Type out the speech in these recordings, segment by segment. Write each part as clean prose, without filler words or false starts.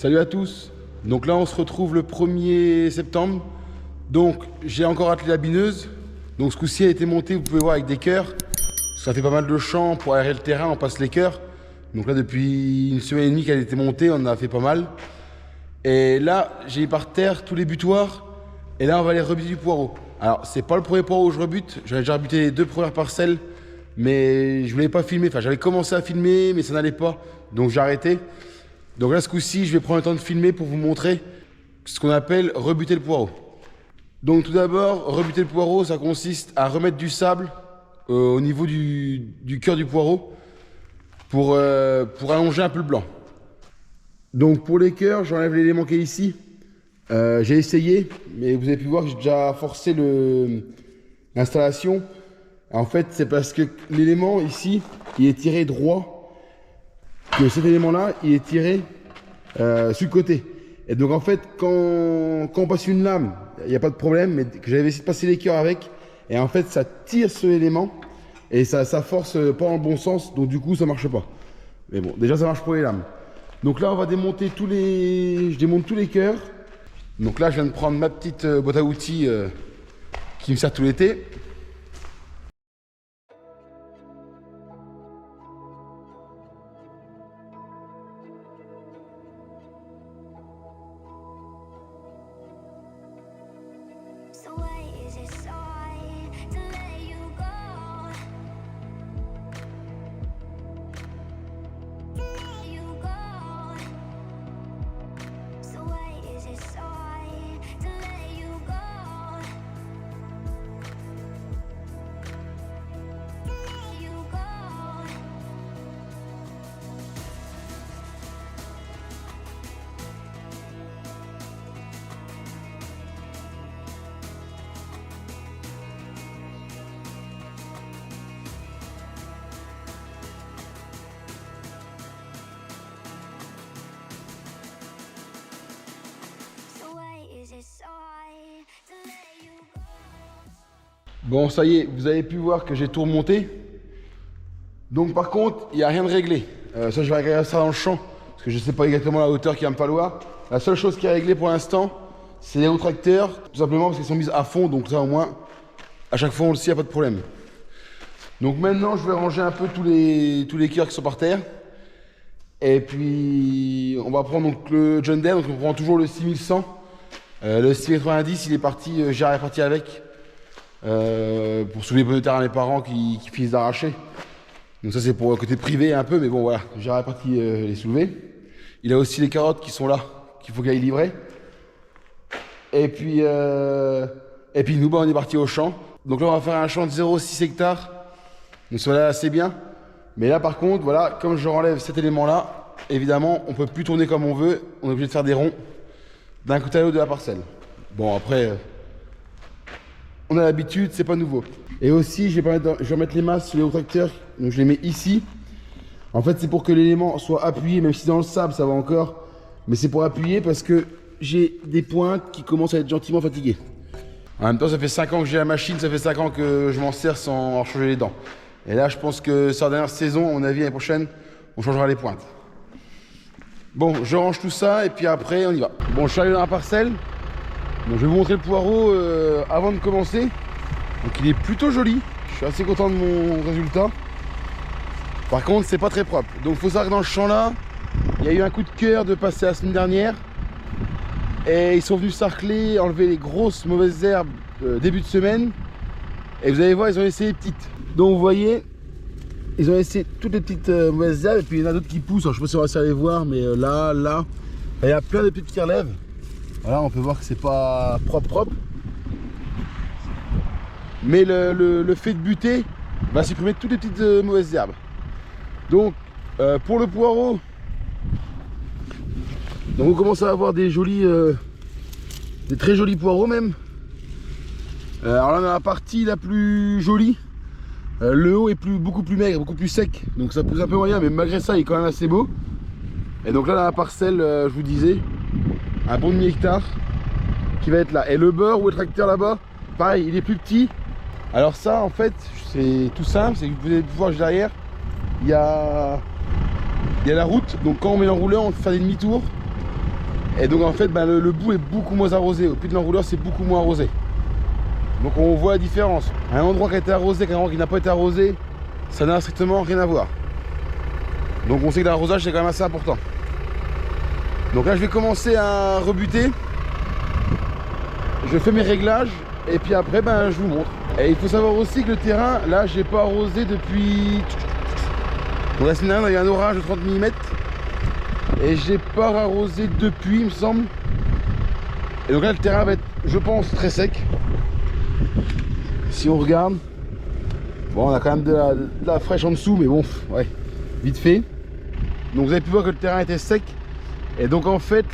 Salut à tous. Donc là on se retrouve le 1er septembre. Donc j'ai encore attelé la bineuse. Donc ce coup-ci a été monté, vous pouvez voir, avec des cœurs. Ça fait pas mal de champs pour aérer le terrain, on passe les cœurs. Donc là depuis une semaine et demie qu'elle a été montée, on en a fait pas mal. Et là j'ai mis par terre tous les butoirs. Et là on va aller rebuter du poireau. Alors c'est pas le premier poireau où je rebute. J'avais déjà rebuté les 2 premières parcelles. Mais je voulais pas filmer. Enfin j'avais commencé à filmer mais ça n'allait pas. Donc j'ai arrêté. Donc là, ce coup-ci, je vais prendre le temps de filmer pour vous montrer ce qu'on appelle rebuter le poireau. Donc tout d'abord, rebuter le poireau, ça consiste à remettre du sable au niveau du cœur du poireau pour allonger un peu le blanc. Donc pour les cœurs, j'enlève l'élément qui est ici. J'ai essayé, mais vous avez pu voir que j'ai déjà forcé l'installation. En fait, c'est parce que l'élément ici, il est tiré droit. Que cet élément-là, il est tiré sur le côté. Et donc en fait, quand on passe une lame, il n'y a pas de problème, mais que j'avais essayé de passer les cœurs avec, et en fait, ça tire ce élément, et ça force pas dans le bon sens, donc du coup, ça marche pas. Mais bon, déjà, ça marche pour les lames. Donc là, on va démonter je démonte tous les cœurs. Donc là, je viens de prendre ma petite boîte à outils qui me sert tout l'été. Bon, ça y est, vous avez pu voir que j'ai tout remonté. Donc par contre, il n'y a rien de réglé. Ça, je vais régler ça dans le champ, parce que je ne sais pas exactement la hauteur qu'il va me falloir. La seule chose qui est réglée pour l'instant, c'est les roues tracteurs, tout simplement parce qu'elles sont mises à fond, donc ça au moins, à chaque fois on le sait, il n'y a pas de problème. Donc maintenant, je vais ranger un peu tous les cœurs qui sont par terre. Et puis, on va prendre donc le John Deere, donc on prend toujours le 6100. Le 690, il est parti, j'ai réparti avec. Pour soulever les de terre à mes parents qui finissent d'arracher. Donc ça c'est pour le côté privé un peu, mais bon voilà, j'ai réparti les soulever. Il a aussi les carottes qui sont là, qu'il faut qu'il aille livrer. Et puis nous, on est parti au champ. Donc là on va faire un champ de 0,6 hectares. Donc ça va aller assez bien. Mais là par contre, voilà, comme je renlève cet élément là, évidemment on peut plus tourner comme on veut. On est obligé de faire des ronds d'un côté à l'autre de la parcelle. Bon après... on a l'habitude, c'est pas nouveau. Et aussi, je vais remettre les masses sur les roues tracteurs. Donc je les mets ici. En fait, c'est pour que l'élément soit appuyé, même si dans le sable, ça va encore. Mais c'est pour appuyer parce que j'ai des pointes qui commencent à être gentiment fatiguées. En même temps, ça fait 5 ans que j'ai la machine, ça fait 5 ans que je m'en sers sans en changer les dents. Et là, je pense que sur la dernière saison, à mon avis, l'année prochaine, on changera les pointes. Bon, je range tout ça et puis après, on y va. Bon, je suis arrivé dans la parcelle. Donc je vais vous montrer le poireau avant de commencer. Donc il est plutôt joli. Je suis assez content de mon résultat. Par contre c'est pas très propre. Donc il faut savoir que dans le champ là, il y a eu un coup de cœur de passer la semaine dernière. Et ils sont venus sarcler, enlever les grosses mauvaises herbes début de semaine. Et vous allez voir, ils ont laissé les petites. Donc vous voyez, ils ont laissé toutes les petites mauvaises herbes. Et puis il y en a d'autres qui poussent. Alors, je sais pas si on va réussir à les voir, mais là, il y a plein de petites qui relèvent. Voilà, on peut voir que c'est pas propre. Mais le fait de buter va supprimer toutes les petites mauvaises herbes. Donc, pour le poireau, donc on commence à avoir des très jolis poireaux même. Alors là, on a la partie la plus jolie. Le haut est beaucoup plus maigre, beaucoup plus sec. Donc ça pousse un peu moyen, mais malgré ça, il est quand même assez beau. Et donc là, dans la parcelle, je vous disais, un bon demi-hectare qui va être là. Et le beurre ou le tracteur là-bas, pareil, il est plus petit. Alors ça, en fait, c'est tout simple, c'est que vous allez voir juste derrière, il y a la route. Donc quand on met l'enrouleur, on fait des demi-tours. Et donc en fait le bout est beaucoup moins arrosé. Au pied de l'enrouleur c'est beaucoup moins arrosé. Donc on voit la différence. Un endroit qui a été arrosé, qu'un endroit qui n'a pas été arrosé, ça n'a strictement rien à voir. Donc on sait que l'arrosage c'est quand même assez important. Donc là je vais commencer à rebuter. Je fais mes réglages et puis après je vous montre. Et il faut savoir aussi que le terrain, là j'ai pas arrosé depuis... Donc la semaine dernière il y a eu un orage de 30 mm. Et j'ai pas arrosé depuis il me semble. Et donc là le terrain va être, je pense, très sec. Si on regarde, bon on a quand même de la fraîche en dessous, mais bon, ouais, vite fait. Donc vous avez pu voir que le terrain était sec. Et donc en fait,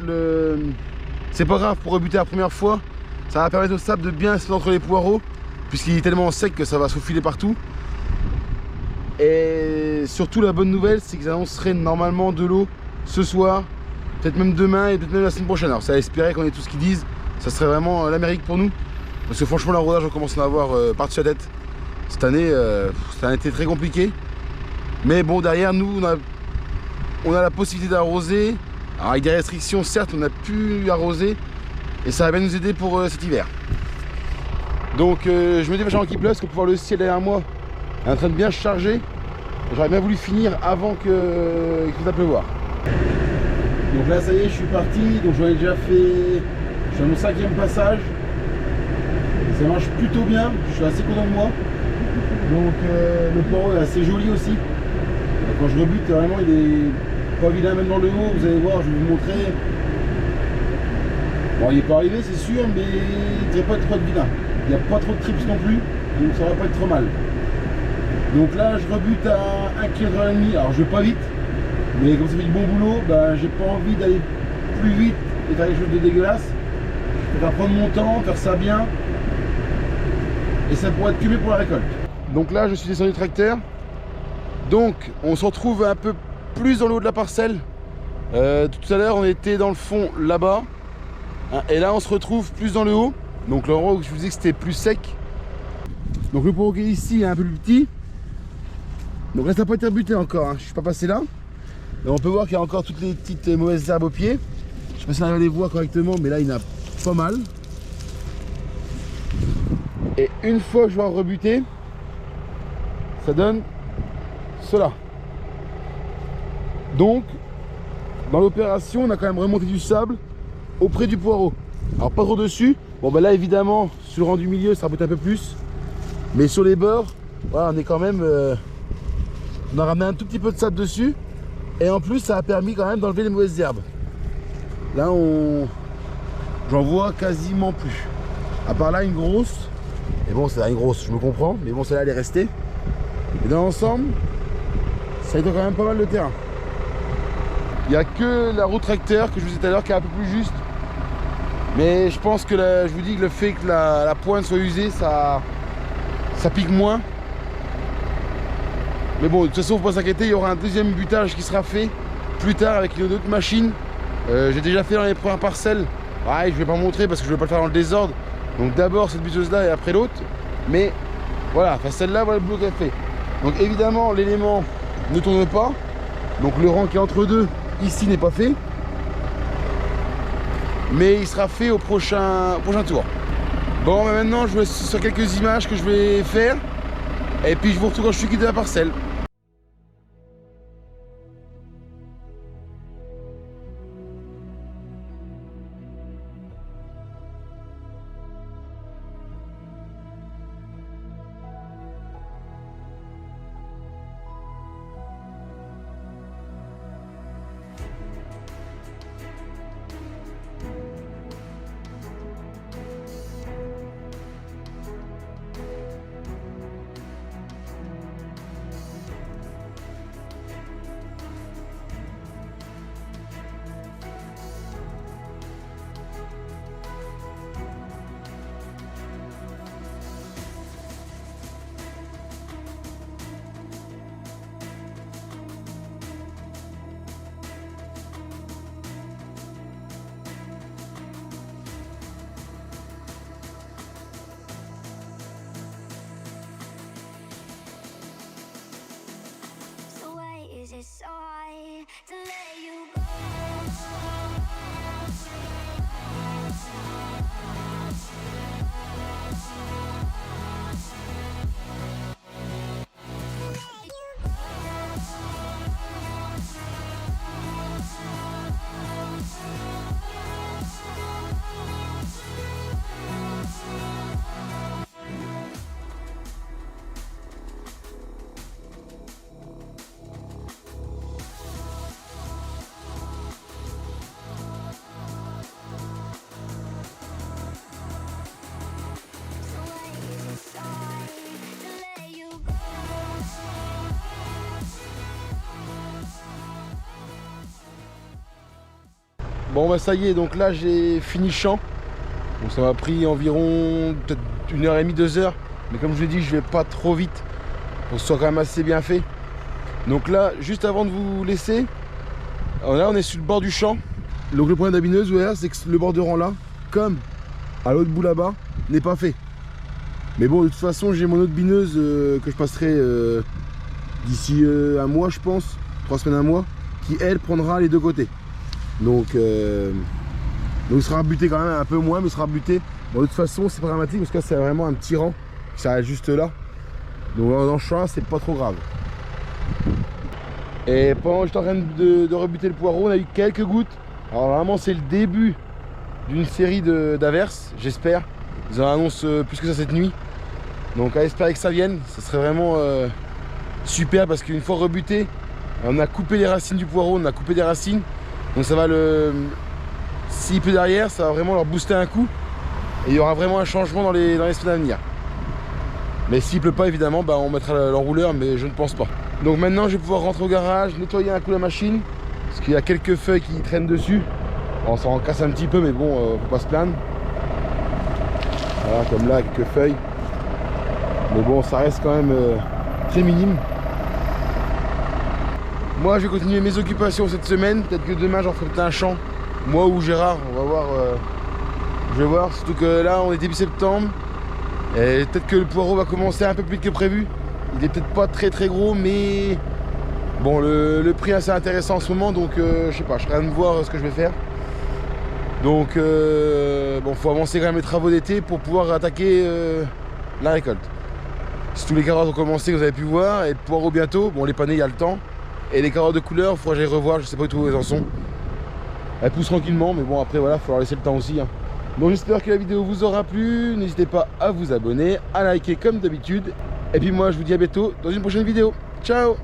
c'est pas grave pour rebuter la première fois. Ça va permettre au sable de bien se entre les poireaux, puisqu'il est tellement sec que ça va se faufiler partout. Et surtout la bonne nouvelle, c'est qu'ils annonceraient normalement de l'eau ce soir, peut-être même demain et peut-être même la semaine prochaine. Alors c'est à espérer qu'on ait tout ce qu'ils disent. Ça serait vraiment l'Amérique pour nous. Parce que franchement l'arrosage on commence à en avoir par-dessus la tête. Cette année, ça a été très compliqué. Mais bon, derrière nous, on a la possibilité d'arroser. Alors avec des restrictions, certes, on a pu arroser. Et ça va bien nous aider pour cet hiver. Donc je me dépêche avant qu'il pleuve, parce que pour voir le ciel derrière moi est en train de bien se charger. J'aurais bien voulu finir avant qu'il commence à pleuvoir. Donc là ça y est, je suis parti. Donc j'en ai déjà fait... Je suis à mon 5e passage. Ça marche plutôt bien, je suis assez content de moi. Donc le poireau est assez joli aussi. Quand je rebute, vraiment il est pas vilain même dans le haut, vous allez voir, je vais vous montrer. Bon il n'est pas arrivé c'est sûr, mais il ne devrait pas être trop de vilain. Il n'y a pas trop de trips non plus, donc ça va pas être trop mal. Donc là je rebute à 1,5 kg. Alors je vais pas vite, mais comme ça fait du bon boulot, j'ai pas envie d'aller plus vite et faire quelque chose de dégueulasse. Je vais prendre mon temps, faire ça bien. Et ça pourrait être cumé pour la récolte. Donc là je suis descendu du tracteur. Donc on se retrouve un peu plus dans le haut de la parcelle. Tout à l'heure on était dans le fond là-bas. Et là on se retrouve plus dans le haut. Donc l'endroit où je vous disais que c'était plus sec. Donc le poireau qui est ici est un peu plus petit. Donc là ça n'a pas été rebuté encore, je suis pas passé là. Et on peut voir qu'il y a encore toutes les petites mauvaises herbes au pied. Je sais pas si on arrive à les voir correctement, mais là il y en a pas mal. Et une fois que je vais rebuter, ça donne cela. Donc, dans l'opération, on a quand même remonté du sable auprès du poireau. Alors pas trop dessus. Bon là évidemment, sur le rang du milieu, ça rebute un peu plus. Mais sur les bords, voilà, on est quand même... on a ramené un tout petit peu de sable dessus. Et en plus, ça a permis quand même d'enlever les mauvaises herbes. Là, j'en vois quasiment plus. À part là, une grosse. Et bon, c'est une grosse, je me comprends, mais bon, celle-là, elle est restée. Et dans l'ensemble, ça a été quand même pas mal de terrain. Il n'y a que la roue tracteur que je vous disais tout à l'heure qui est un peu plus juste. Mais je pense que je vous dis que le fait que la pointe soit usée, ça pique moins. Mais bon, de toute façon, faut pas s'inquiéter, il y aura un deuxième butage qui sera fait plus tard avec une autre machine. J'ai déjà fait dans les premières parcelles. Pareil, je vais pas montrer parce que je vais pas le faire dans le désordre. Donc d'abord cette buteuse là et après l'autre. Mais voilà, enfin celle-là, voilà le boulot qu'elle fait. Donc évidemment, l'élément ne tourne pas. Donc le rang qui est entre deux, ici, n'est pas fait. Mais il sera fait au prochain tour. Bon, maintenant, je vais sur quelques images que je vais faire. Et puis je vous retrouve quand je suis quitté la parcelle. Bon bah ça y est, donc là j'ai fini le champ. Donc ça m'a pris environ peut-être 1h30, 2h. Mais comme je vous l'ai dit, je vais pas trop vite pour que ce soit quand même assez bien fait. Donc là, juste avant de vous laisser, alors là on est sur le bord du champ. Donc le problème de la bineuse, ouais, c'est que le bordurant là, comme à l'autre bout là-bas, n'est pas fait. Mais bon, de toute façon, j'ai mon autre bineuse que je passerai d'ici un mois, je pense, 3 semaines, un mois, qui elle prendra les deux côtés. Donc il sera buté quand même un peu moins, mais il sera buté. Bon, de toute façon, c'est pas dramatique parce que c'est vraiment un petit rang qui s'arrête juste là. Donc dans le champ, c'est pas trop grave. Et pendant que j'étais en train de rebuter le poireau, on a eu quelques gouttes. Alors vraiment, c'est le début d'une série d'averses, j'espère. Ils en annoncent plus que ça cette nuit. Donc à espérer que ça vienne, ça serait vraiment super parce qu'une fois rebuté, on a coupé les racines du poireau, on a coupé des racines. Donc ça va s'il pleut derrière, ça va vraiment leur booster un coup. Et il y aura vraiment un changement dans les semaines à venir. Mais s'il pleut pas, évidemment, bah, on mettra l'enrouleur, mais je ne pense pas. Donc maintenant, je vais pouvoir rentrer au garage, nettoyer un coup la machine. Parce qu'il y a quelques feuilles qui traînent dessus. On s'en casse un petit peu, mais bon, faut pas se plaindre. Voilà, comme là, quelques feuilles. Mais bon, ça reste quand même très minime. Moi, je vais continuer mes occupations cette semaine. Peut-être que demain, j'en ferai peut-être un champ. Moi ou Gérard, on va voir. Je vais voir, surtout que là, on est début septembre. Et peut-être que le poireau va commencer un peu plus vite que prévu. Il est peut-être pas très gros, mais bon, le prix est assez intéressant en ce moment, donc je sais pas, je serai en train de voir ce que je vais faire. Donc bon, faut avancer quand même les travaux d'été pour pouvoir attaquer la récolte. Si tous les carottes ont commencé, vous avez pu voir, et le poireau bientôt, bon les panais il y a le temps. Et les carottes de couleur, il faudra que j'aille revoir, je sais pas du tout où elles en sont. Elles poussent tranquillement, mais bon après voilà, il faudra laisser le temps aussi. Hein. Donc j'espère que la vidéo vous aura plu, n'hésitez pas à vous abonner, à liker comme d'habitude. Et puis moi je vous dis à bientôt dans une prochaine vidéo. Ciao!